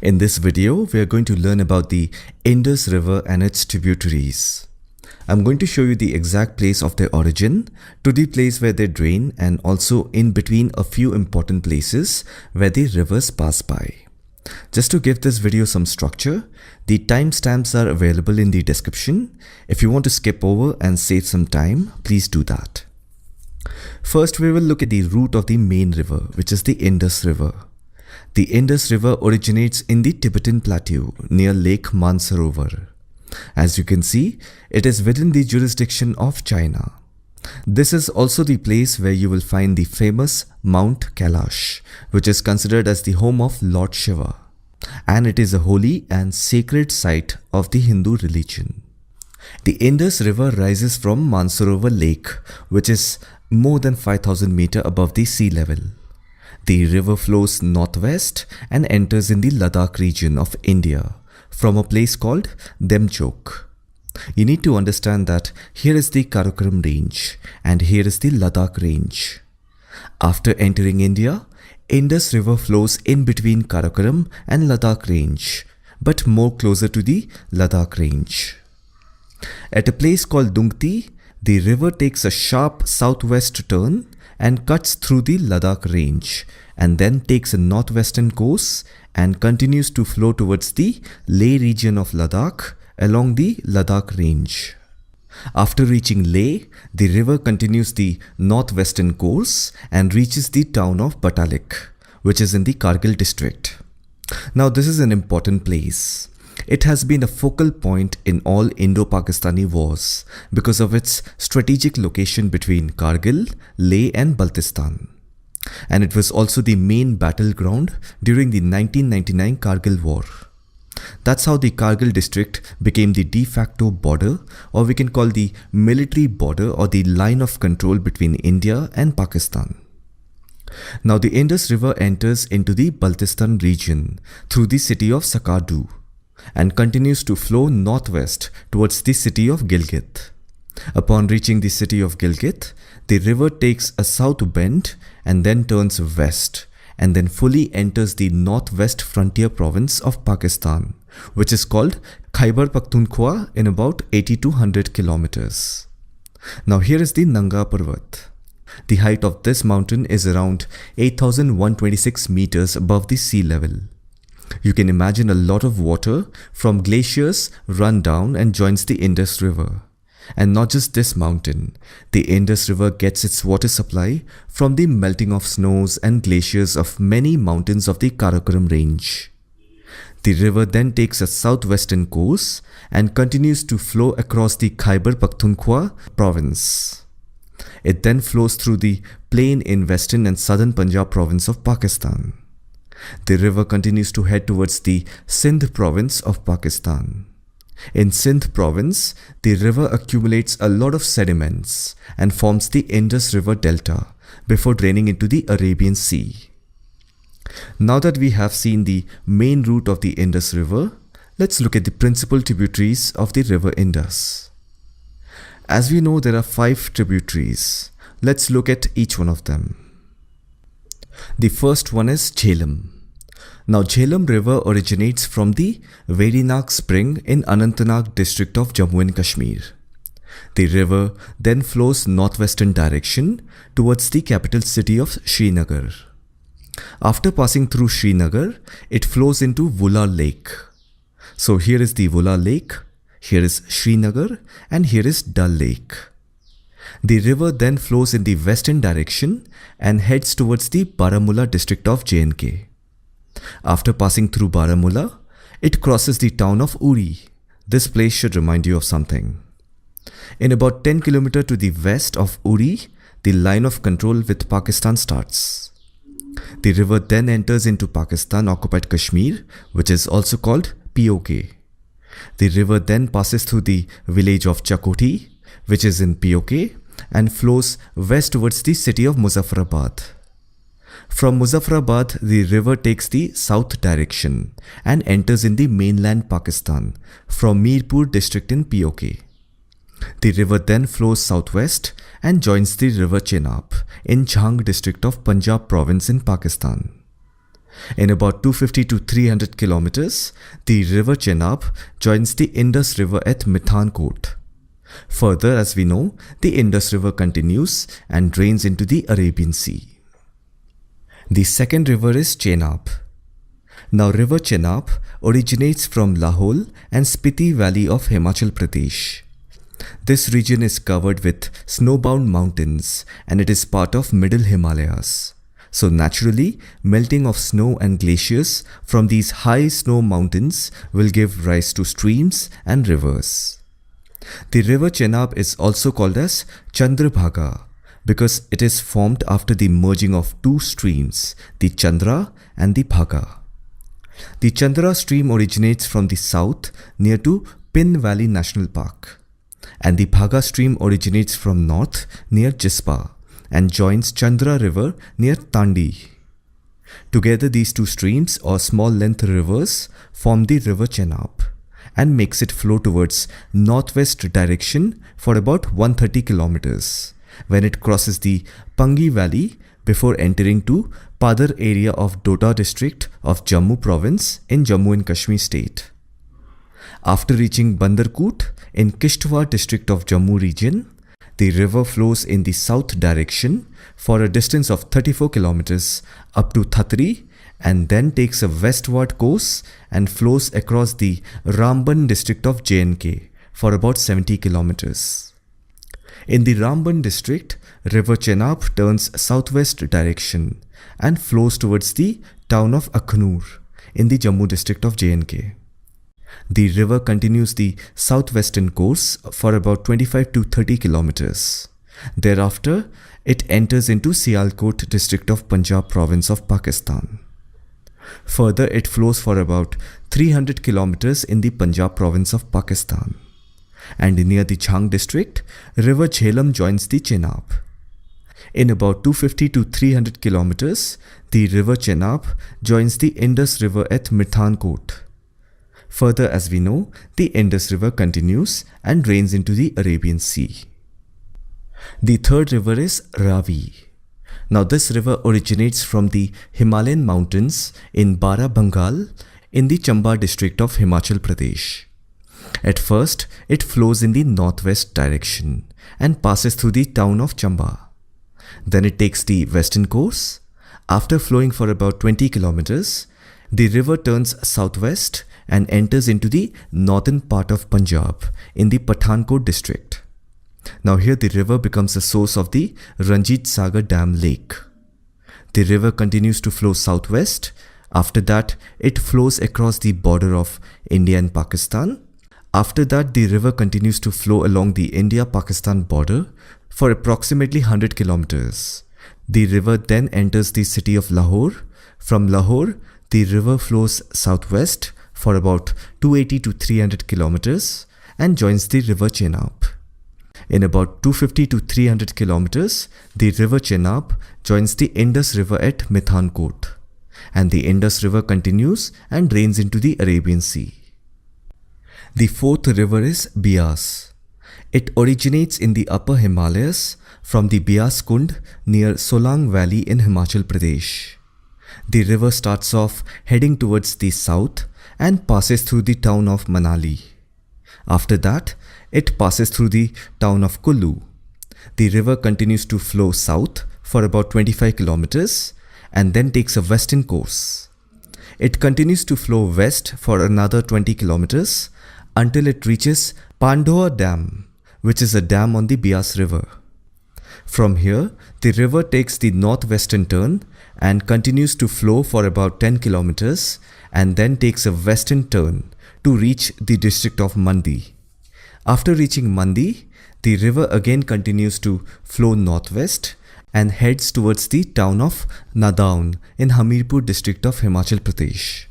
In this video, we are going to learn about the Indus River and its tributaries. I'm going to show you the exact place of their origin, to the place where they drain, and also in between a few important places where the rivers pass by. Just to give this video some structure, the timestamps are available in the description. If you want to skip over and save some time, please do that. First, we will look at the route of the main river, which is the Indus River. The Indus River originates in the Tibetan Plateau near Lake Mansarovar. As you can see, it is within the jurisdiction of China. This is also the place where you will find the famous Mount Kailash, which is considered as the home of Lord Shiva, and it is a holy and sacred site of the Hindu religion. The Indus River rises from Mansarovar Lake, which is more than 5,000 meters above the sea level. The river flows northwest and enters in the Ladakh region of India from a place called Demchok. You need to understand that here is the Karakoram range and here is the Ladakh range. After entering India, Indus River flows in between Karakoram and Ladakh range, but more closer to the Ladakh range. At a place called Dungti, the river takes a sharp southwest turn and cuts through the Ladakh range, and then takes a northwestern course and continues to flow towards the Leh region of Ladakh along the Ladakh range. After reaching Leh, the river continues the northwestern course and reaches the town of Batalik, which is in the Kargil district. Now this is an important place. It has been a focal point in all Indo-Pakistani wars because of its strategic location between Kargil, Leh and Baltistan. And it was also the main battleground during the 1999 Kargil war. That's how the Kargil district became the de facto border, or we can call the military border or the line of control between India and Pakistan. Now the Indus River enters into the Baltistan region through the city of Sakadu and continues to flow northwest towards the city of Gilgit. Upon reaching the city of Gilgit, the river takes a south bend and then turns west and then fully enters the northwest frontier province of Pakistan, which is called Khyber Pakhtunkhwa, in about 80 to 100 kilometers. Now here is the Nanga Parvat. The height of this mountain is around 8,126 meters above the sea level. You can imagine a lot of water from glaciers run down and joins the Indus River. And not just this mountain, the Indus River gets its water supply from the melting of snows and glaciers of many mountains of the Karakoram range. The river then takes a southwestern course and continues to flow across the Khyber Pakhtunkhwa province. It then flows through the plain in western and southern Punjab province of Pakistan. The river continues to head towards the Sindh province of Pakistan. In Sindh province, the river accumulates a lot of sediments and forms the Indus River Delta before draining into the Arabian Sea. Now that we have seen the main route of the Indus River, let's look at the principal tributaries of the river Indus. As we know, there are 5 tributaries. Let's look at each one of them. The first one is Jhelum. Now Jhelum River originates from the Vedinag Spring in Anantnag district of Jammu and Kashmir. The river then flows northwestern direction towards the capital city of Srinagar. After passing through Srinagar, it flows into Vula Lake. So here is the Vula Lake, here is Srinagar, and here is Dal Lake. The river then flows in the western direction and heads towards the Baramulla district of J&K. After passing through Baramulla, it crosses the town of Uri. This place should remind you of something. In about 10 km to the west of Uri, the line of control with Pakistan starts. The river then enters into Pakistan-occupied Kashmir, which is also called POK. The river then passes through the village of Chakoti, which is in POK, and flows west towards the city of Muzaffarabad. From Muzaffarabad, the river takes the south direction and enters in the mainland Pakistan from Mirpur district in POK. The river then flows southwest and joins the river Chenab in Jhang district of Punjab province in Pakistan. In about 250 to 300 kilometers, the river Chenab joins the Indus River at Mithankot. Further, as we know, the Indus River continues and drains into the Arabian Sea. The second river is Chenab. Now, river Chenab originates from Lahore and Spiti Valley of Himachal Pradesh. This region is covered with snowbound mountains and it is part of Middle Himalayas. So naturally, melting of snow and glaciers from these high snow mountains will give rise to streams and rivers. The river Chenab is also called as Chandrabhaga because it is formed after the merging of two streams, the Chandra and the Bhaga. The Chandra stream originates from the south near to Pin Valley National Park, and the Bhaga stream originates from north near Jispa and joins Chandra River near Tandi. Together these two streams or small length rivers form the river Chenab and makes it flow towards northwest direction for about 130 kilometers when it crosses the Pangi Valley before entering to Padar area of Doda district of Jammu province in Jammu and Kashmir state. After reaching Bandarkut in Kishtwar district of Jammu region, the river flows in the south direction for a distance of 34 kilometers up to Thatri and then takes a westward course and flows across the Ramban district of J&K for about 70 kilometers. In the Ramban district, river Chenab turns southwest direction and flows towards the town of Akhnur in the Jammu district of J&K. The river continues the southwestern course for about 25 to 30 kilometers. Thereafter, it enters into Sialkot district of Punjab province of Pakistan. Further, it flows for about 300 kilometers in the Punjab province of Pakistan. And near the Chang district, river Jhelum joins the Chenab. In about 250 to 300 kilometers, the river Chenab joins the Indus River at Mithankot. Further, as we know, the Indus River continues and drains into the Arabian Sea. The third river is Ravi. Now this river originates from the Himalayan mountains in Bara Bengal in the Chamba district of Himachal Pradesh. At first, it flows in the northwest direction and passes through the town of Chamba. Then it takes the western course. After flowing for about 20 kilometers, the river turns southwest and enters into the northern part of Punjab in the Pathankot district. Now here the river becomes the source of the Ranjit Sagar Dam Lake. The river continues to flow southwest. After that, it flows across the border of India and Pakistan. After that, the river continues to flow along the India-Pakistan border for approximately 100 kilometers. The river then enters the city of Lahore. From Lahore, the river flows southwest for about 280 to 300 kilometers and joins the river Chenab. In about 250 to 300 kilometers, the river Chenab joins the Indus River at Mithankot, and the Indus River continues and drains into the Arabian Sea. The fourth river is Beas. It originates in the upper Himalayas from the Beas Kund near Solang Valley in Himachal Pradesh. The river starts off heading towards the south and passes through the town of Manali. After that, it passes through the town of Kullu. The river continues to flow south for about 25 kilometers and then takes a western course. It continues to flow west for another 20 kilometers until it reaches Pandoa Dam, which is a dam on the Beas River. From here, the river takes the northwestern turn and continues to flow for about 10 kilometers and then takes a western turn to reach the district of Mandi. After reaching Mandi, the river again continues to flow northwest and heads towards the town of Nadaun in Hamirpur district of Himachal Pradesh.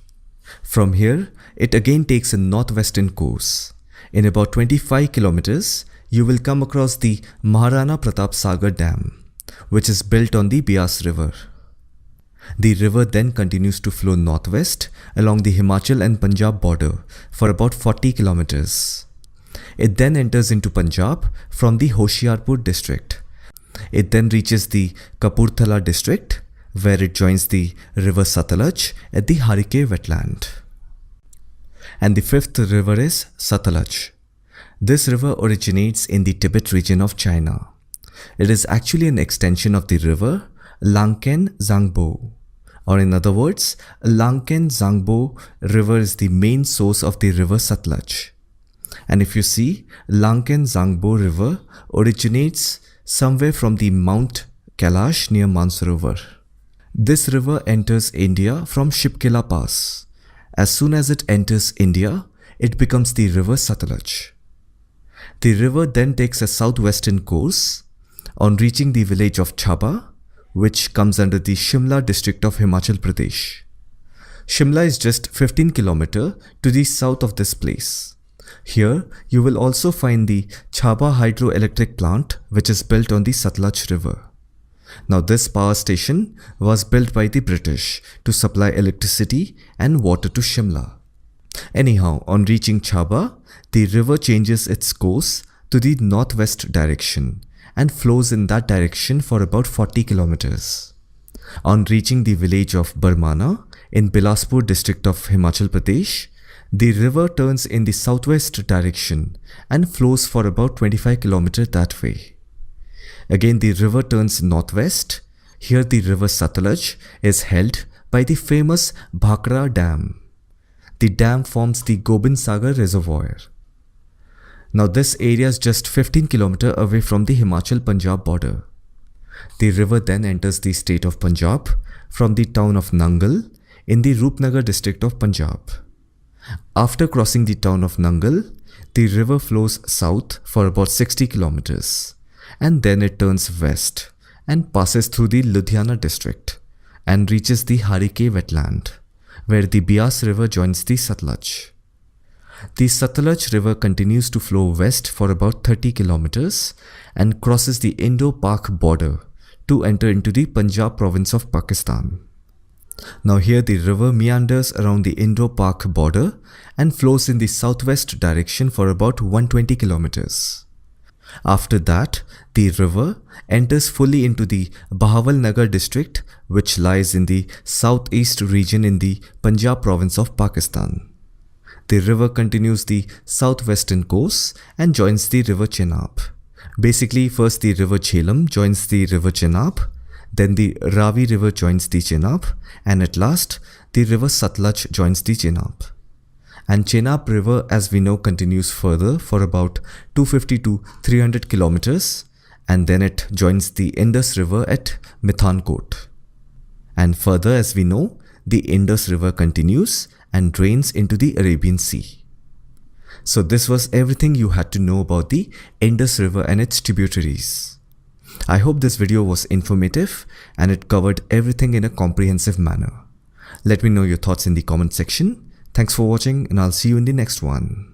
From here, it again takes a northwestern course. In about 25 kilometers, you will come across the Maharana Pratap Sagar Dam, which is built on the Beas River. The river then continues to flow northwest along the Himachal and Punjab border for about 40 kilometers. It then enters into Punjab from the Hoshiarpur district. It then reaches the Kapurthala district, where it joins the river Satluj at the Harike wetland. And the fifth river is Satluj. This river originates in the Tibet region of China. It is actually an extension of the river Langken Zangbo. Or in other words, Langken Zangbo river is the main source of the river Satluj. And if you see, Langken Zangbo river originates somewhere from the Mount Kailash near Mansarovar. This river enters India from Shipkela Pass. As soon as it enters India, it becomes the river Satluj. The river then takes a southwestern course on reaching the village of Chaba, which comes under the Shimla district of Himachal Pradesh. Shimla is just 15 km to the south of this place. Here, you will also find the Chaba hydroelectric plant, which is built on the Satluj river. Now, this power station was built by the British to supply electricity and water to Shimla. Anyhow, on reaching Chaba, the river changes its course to the northwest direction and flows in that direction for about 40 kilometers. On reaching the village of Barmana in Bilaspur district of Himachal Pradesh, the river turns in the southwest direction and flows for about 25 kilometers that way. Again, the river turns northwest. Here the river Satluj is held by the famous Bhakra Dam. The dam forms the Gobind Sagar reservoir. Now this area is just 15 km away from the Himachal-Punjab border. The river then enters the state of Punjab from the town of Nangal in the Rupnagar district of Punjab. After crossing the town of Nangal, the river flows south for about 60 kilometers and then it turns west and passes through the Ludhiana district and reaches the Harike wetland, where the Bias river joins the Satluj. The Satluj river continues to flow west for about 30 kilometers and crosses the Indo-Pak border to enter into the Punjab province of Pakistan. Now here the river meanders around the Indo-Pak border and flows in the southwest direction for about 120 kilometers. After that, the river enters fully into the Bahawalnagar district, which lies in the southeast region in the Punjab province of Pakistan. The river continues the southwestern course and joins the river Chenab. Basically, first the river Jhelum joins the river Chenab, then the Ravi river joins the Chenab, and at last the river Satluj joins the Chenab. And Chenab river, as we know, continues further for about 250 to 300 kilometers, and then it joins the Indus river at Mithankot. And further, as we know, the Indus river continues and drains into the Arabian Sea. So this was everything you had to know about the Indus river and its tributaries. I hope this video was informative and it covered everything in a comprehensive manner. Let me know your thoughts in the comment section. Thanks for watching and I'll see you in the next one.